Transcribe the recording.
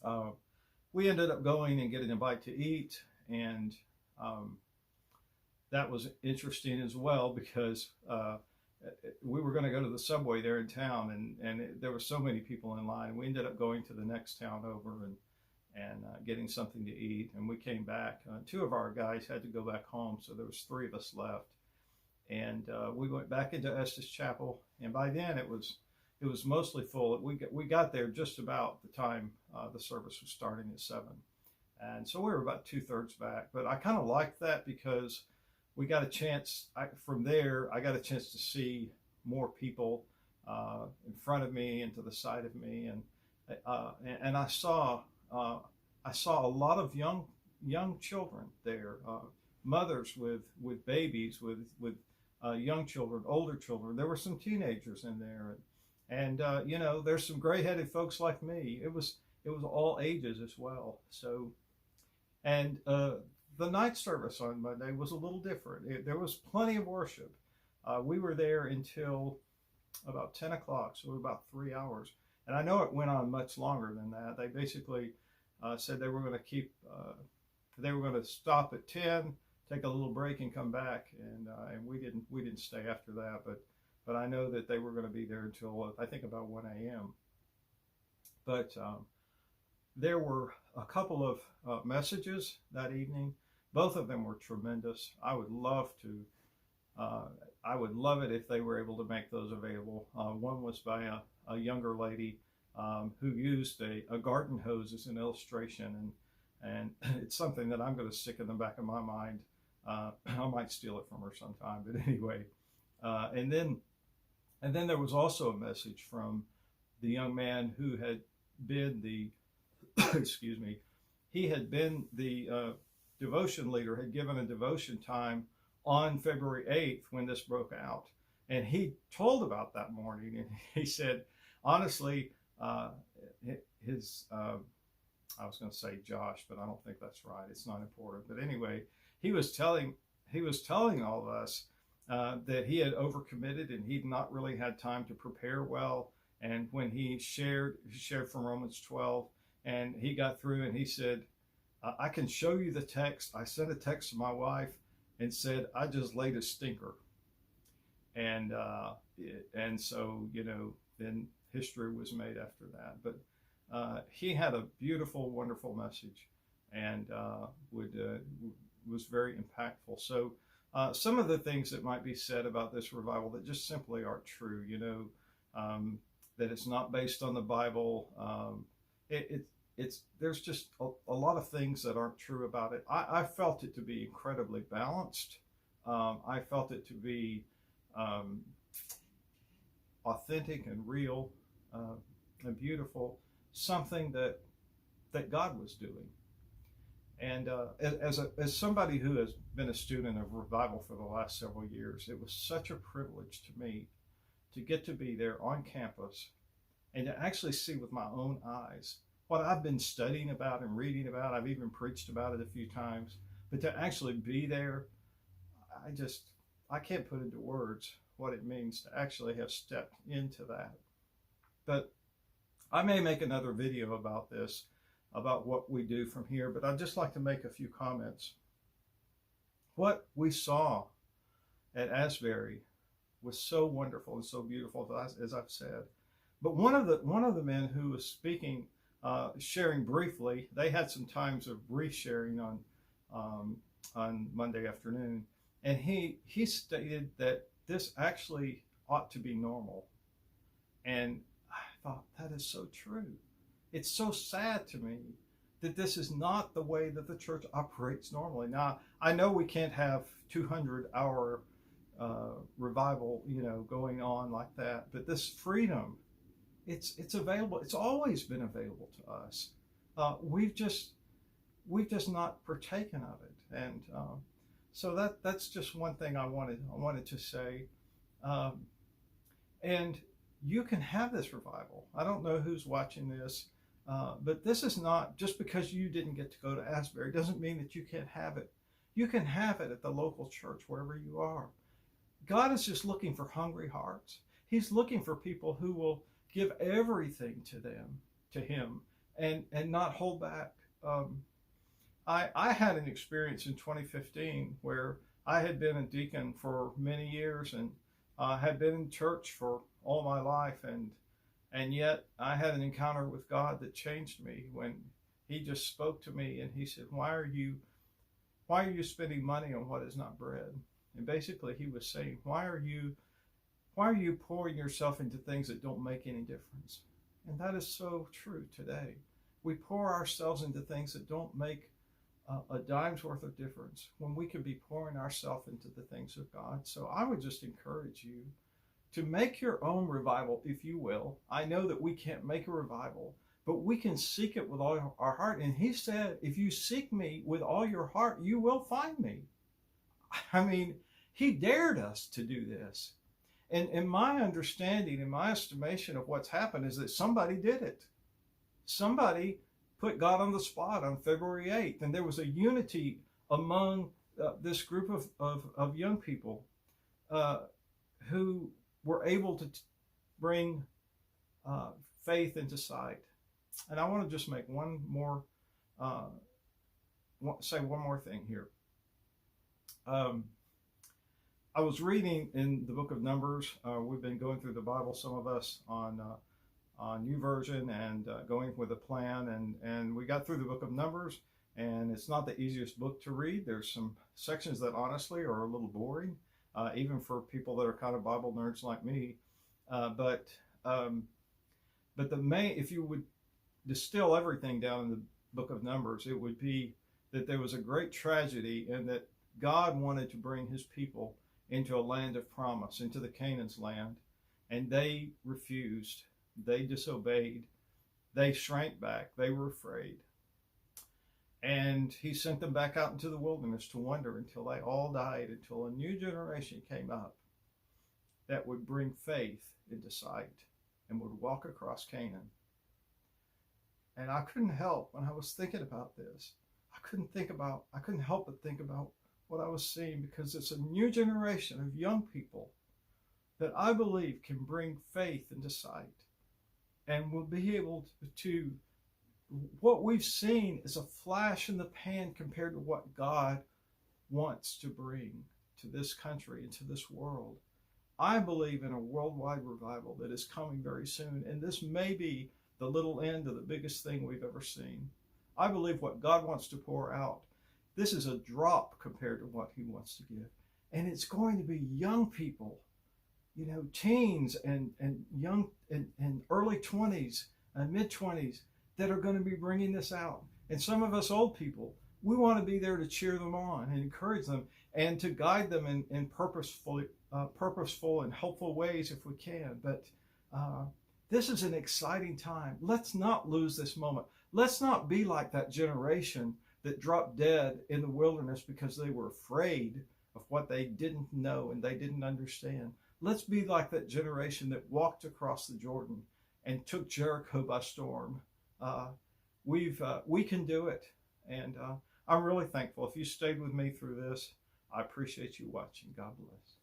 uh, we ended up going and getting a bite to eat, and um, that was interesting as well because we were going to go to the subway there in town, there were so many people in line. We ended up going to the next town over and getting something to eat, and we came back. Two of our guys had to go back home, so there was three of us left, and we went back into Estes Chapel, and by then it was mostly full. We got there just about the time the service was starting at 7, and so we were about 2/3 back. But I kind of liked that because we got a chance. From there, I got a chance to see more people in front of me and to the side of me, and I saw a lot of young children there, mothers with babies, with young children, older children. There were some teenagers in there, and there's some gray-headed folks like me. It was all ages as well. So, and the night service on Monday was a little different. There was plenty of worship. We were there until about 10 o'clock, so about 3 hours. And I know it went on much longer than that. They basically said they were going to they were going to stop at 10, take a little break, and come back. And we didn't stay after that. But I know that they were going to be there until I think about 1 a.m. But there were a couple of messages that evening. Both of them were tremendous. I would love it if they were able to make those available. One was by a younger lady who used a garden hose as an illustration, and it's something that I'm going to stick in the back of my mind. I might steal it from her sometime, but anyway. And then there was also a message from the young man who had been the excuse me, he had been the devotion leader, had given a devotion time on February 8th when this broke out. And he told about that morning, and he said, honestly, I was going to say Josh, but I don't think that's right. It's not important. But anyway, he was telling all of us that he had overcommitted and he'd not really had time to prepare well. And when he shared from Romans 12, and he got through and he said, I can show you the text. I sent a text to my wife and said, I just laid a stinker. And so, then history was made after that. But he had a beautiful, wonderful message, and was very impactful. So some of the things that might be said about this revival that just simply aren't true, that it's not based on the Bible. There's just a lot of things that aren't true about it. I felt it to be incredibly balanced. I felt it to be authentic and real and beautiful, something that God was doing. And as somebody who has been a student of revival for the last several years, it was such a privilege to me to get to be there on campus and to actually see with my own eyes what I've been studying about and reading about. I've even preached about it a few times, but to actually be there, I can't put into words what it means to actually have stepped into that. But I may make another video about this, about what we do from here, but I'd just like to make a few comments. What we saw at Asbury was so wonderful and so beautiful, as I've said. But one of the men who was speaking, sharing briefly, they had some times of brief sharing on Monday afternoon, and he stated that this actually ought to be normal. And I thought, that is so true. It's so sad to me that this is not the way that the church operates normally. Now, I know we can't have 200-hour revival, going on like that, but this freedom, it's available. It's always been available to us. We've just not partaken of it, and so that's just one thing I wanted to say. And you can have this revival. I don't know who's watching this, but this is not just because you didn't get to go to Asbury doesn't mean that you can't have it. You can have it at the local church wherever you are. God is just looking for hungry hearts. He's looking for people who will give everything to him, and not hold back. I had an experience in 2015 where I had been a deacon for many years and had been in church for all my life, and yet I had an encounter with God that changed me when He just spoke to me and He said, why are you spending money on what is not bread? And basically He was saying, why are you pouring yourself into things that don't make any difference? And that is so true today. We pour ourselves into things that don't make a dime's worth of difference when we could be pouring ourselves into the things of God. So I would just encourage you to make your own revival, if you will. I know that we can't make a revival, but we can seek it with all our heart. And He said, if you seek me with all your heart, you will find me. I mean, He dared us to do this. And in my understanding, in my estimation of what's happened is that somebody did it. Somebody put God on the spot on February 8th. And there was a unity among this group of young people who were able to bring faith into sight. And I want to just make say one more thing here. I was reading in the book of Numbers. We've been going through the Bible, some of us on New Version and going with a plan. And we got through the book of Numbers, and it's not the easiest book to read. There's some sections that honestly are a little boring, even for people that are kind of Bible nerds like me. But the main, if you would distill everything down in the book of Numbers, it would be that there was a great tragedy and that God wanted to bring His people into a land of promise, into the Canaan's land, and they refused. They disobeyed. They shrank back. They were afraid. And He sent them back out into the wilderness to wander until they all died, until a new generation came up that would bring faith into sight and would walk across Canaan. And I couldn't help, when I was thinking about this, I couldn't help but think about what I was seeing, because it's a new generation of young people that I believe can bring faith into sight and will be able to what we've seen is a flash in the pan compared to what God wants to bring to this country and to this world. I believe in a worldwide revival that is coming very soon, and this may be the little end of the biggest thing we've ever seen. I believe what God wants to pour out, this is a drop compared to what He wants to give. And it's going to be young people, teens and young and early 20s and mid 20s that are going to be bringing this out. And some of us old people, we want to be there to cheer them on and encourage them and to guide them in purposeful and helpful ways if we can. But this is an exciting time. Let's not lose this moment. Let's not be like that generation that dropped dead in the wilderness because they were afraid of what they didn't know and they didn't understand. Let's be like that generation that walked across the Jordan and took Jericho by storm. We can do it. And I'm really thankful. If you stayed with me through this, I appreciate you watching. God bless.